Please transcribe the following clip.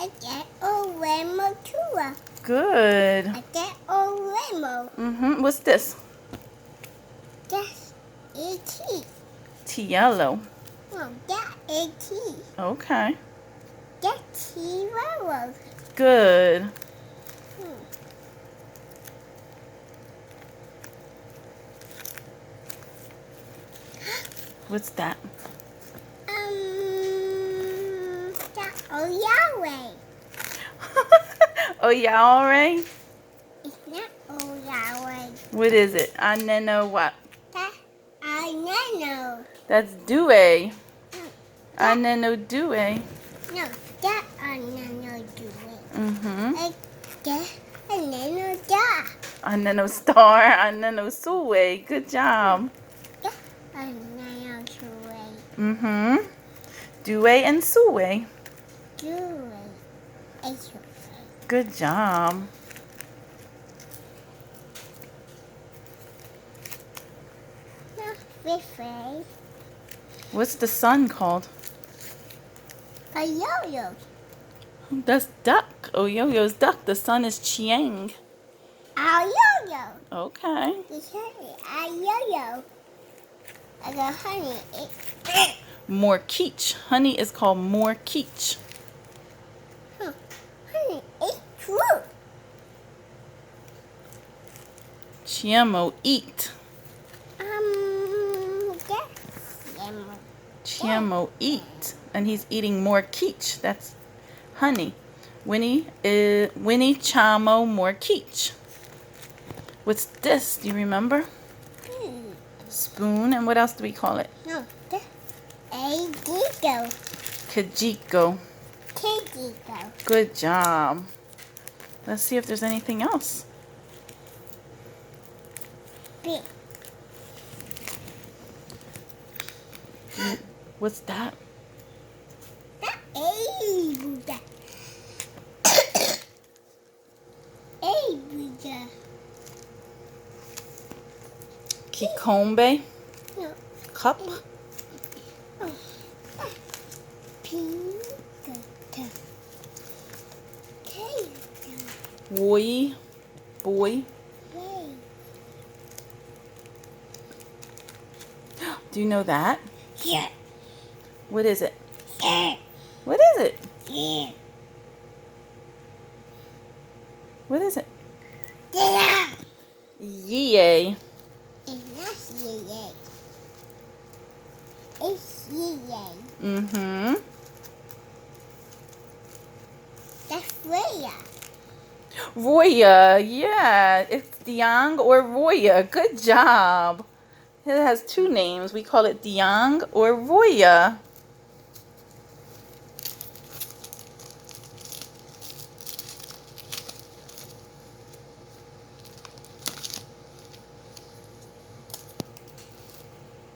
I get a rainbow too. Good. I get a rainbow. What's this? That's a T. Yellow. No, that a T. Okay. That's T railroad. Good. What's that? That's a Yahweh. Oh, Yahweh? It's not a Yahweh. What is it? Aneno what? That's a nano. That's Due. That, Aneno Due. no, that's a nano doing. Mm-hmm. That's a nano da. Aneno Star. Aneno Sue. Good job. That's a nano doing. Mm-hmm. Due and Sue. Doing. It's Good job. not different. What's the sun called? A yo-yo. That's duck. Oh, Yo-Yo's duck. The sun is Chiang. A yo-yo. Okay. It's honey. A yo-yo. I got honey. More Keech. Honey is called more Keech. Honey, it's true. Chiemo eat. That's Chiemo eat. And he's eating more Keech. That's honey. Winnie Chamo more Keech. What's this? Do you remember? Spoon. And what else do we call it? No, that's a gigo. Kajiko. Gigo. Good job. Let's see if there's anything else. Big. What's that? That a Buddha. A Buddha. Kikombe. No. Cup. Pizza. Cake. Boy. Boy. Wait. Do you know that? Yeah. What is it? Yeah. What is it? Yeah. What is it? Yeah. Yay. It's not yay. It's yay. Mm-hmm. That's Freya. Roya. Yeah. It's Diang or Roya. Good job. It has two names. We call it Diang or Roya.